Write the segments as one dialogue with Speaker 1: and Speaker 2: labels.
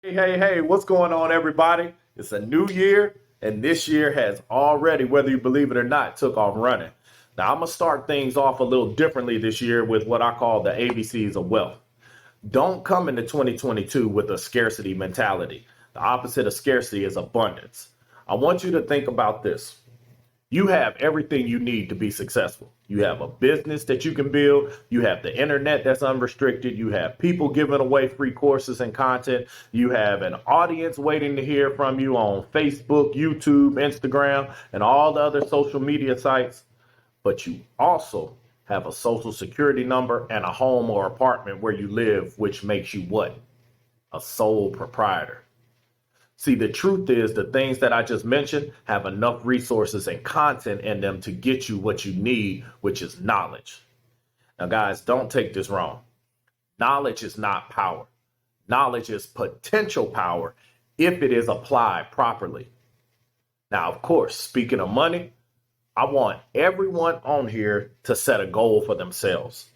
Speaker 1: Hey, what's going on, everybody? It's a new year, and this year has already, whether you believe it or not, took off running. Now, I'm going to start things off a little differently this year with what I call the ABCs of wealth. Don't come into 2022 with a scarcity mentality. The opposite of scarcity is abundance. I want you to think about this. You have everything you need to be successful. You have a business that you can build. You have the internet that's unrestricted. You have people giving away free courses and content. You have an audience waiting to hear from you on Facebook, YouTube, Instagram, and all the other social media sites. But you also have a social security number and a home or apartment where you live, which makes you what? A sole proprietor. See, the truth is the things that I just mentioned have enough resources and content in them to get you what you need, which is knowledge. Now, guys, don't take this wrong. Knowledge is not power. Knowledge is potential power if it is applied properly. Now, of course, speaking of money, I want everyone on here to set a goal for themselves.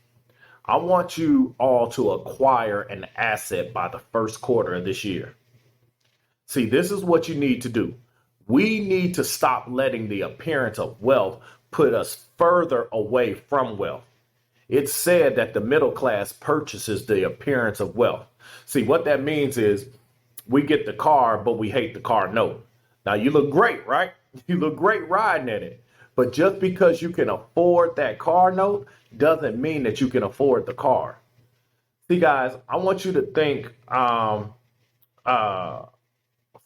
Speaker 1: I want you all to acquire an asset by the first quarter of this year. See, this is what you need to do. We need to stop letting the appearance of wealth put us further away from wealth. It's said that the middle class purchases the appearance of wealth. See, what that means is we get the car, but we hate the car note. Now, you look great, right? You look great riding in it. But just because you can afford that car note doesn't mean that you can afford the car. See, guys, I want you to think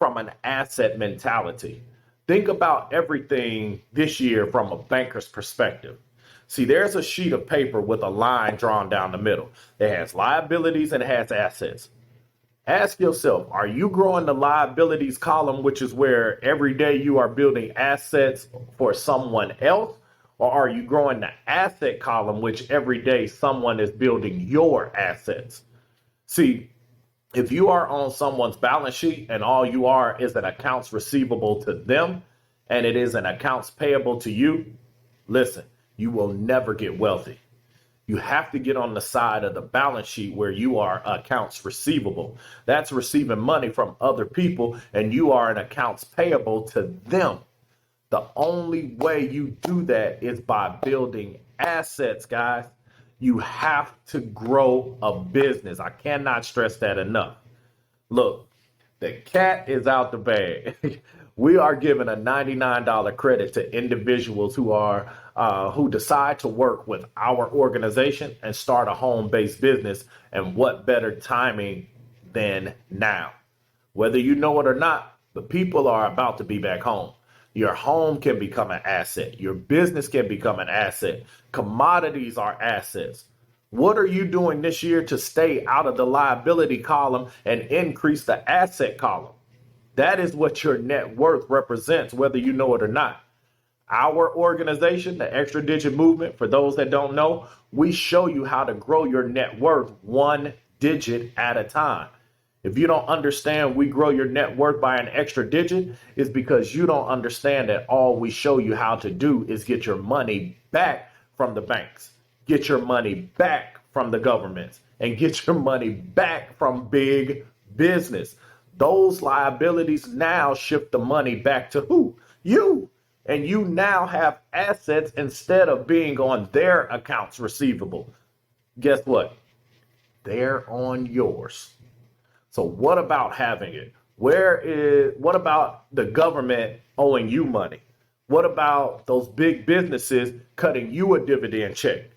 Speaker 1: from an asset mentality. Think about everything this year from a banker's perspective. See, there's a sheet of paper with a line drawn down the middle. It has liabilities and it has assets. Ask yourself, are you growing the liabilities column, which is where every day you are building assets for someone else? Or are you growing the asset column, which every day someone is building your assets? See, if you are on someone's balance sheet and all you are is an accounts receivable to them and it is an accounts payable to you, listen, you will never get wealthy. You have to get on the side of the balance sheet where you are accounts receivable. That's receiving money from other people and you are an accounts payable to them. The only way you do that is by building assets, guys. You have to grow a business. I cannot stress that enough. Look, the cat is out the bag. We are giving a $99 credit to individuals who decide to work with our organization and start a home-based business. And what better timing than now? Whether you know it or not, the people are about to be back home. Your home can become an asset. Your business can become an asset. Commodities are assets. What are you doing this year to stay out of the liability column and increase the asset column? That is what your net worth represents, whether you know it or not. Our organization, the Extra Digit Movement, for those that don't know, we show you how to grow your net worth one digit at a time. If you don't understand we grow your net worth by an extra digit, it's because you don't understand that all we show you how to do is get your money back from the banks, get your money back from the governments, and get your money back from big business. Those liabilities now shift the money back to who? You. And you now have assets instead of being on their accounts receivable. Guess what? They're on yours. So what about having it? What about the government owing you money? What about those big businesses cutting you a dividend check?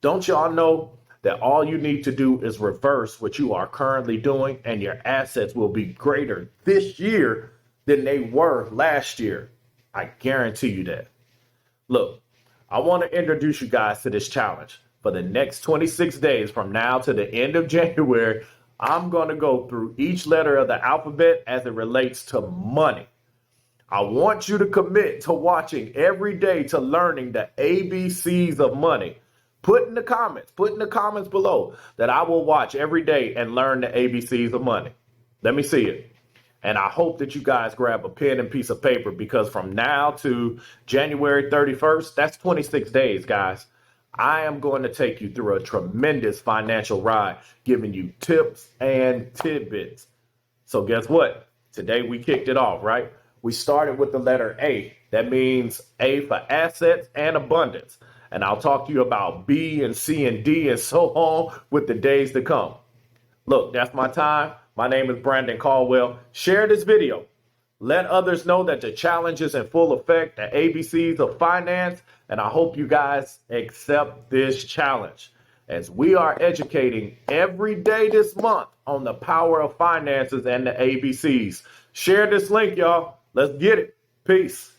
Speaker 1: Don't y'all know that all you need to do is reverse what you are currently doing and your assets will be greater this year than they were last year? I guarantee you that. Look, I want to introduce you guys to this challenge. For the next 26 days from now to the end of January, I'm going to go through each letter of the alphabet as it relates to money. I want you to commit to watching every day to learning the ABCs of money. Put in the comments below that I will watch every day and learn the ABCs of money. Let me see it. And I hope that you guys grab a pen and piece of paper because from now to January 31st, that's 26 days, guys. I am going to take you through a tremendous financial ride, giving you tips and tidbits. So guess what? Today we kicked it off, right? We started with the letter A. That means A for assets and abundance. And I'll talk to you about B and C and D and so on with the days to come. Look, that's my time. My name is Brandon Caldwell. Share this video. Let others know that the challenge is in full effect, the ABCs of finance, and I hope you guys accept this challenge as we are educating every day this month on the power of finances and the ABCs. Share this link, y'all. Let's get it. Peace.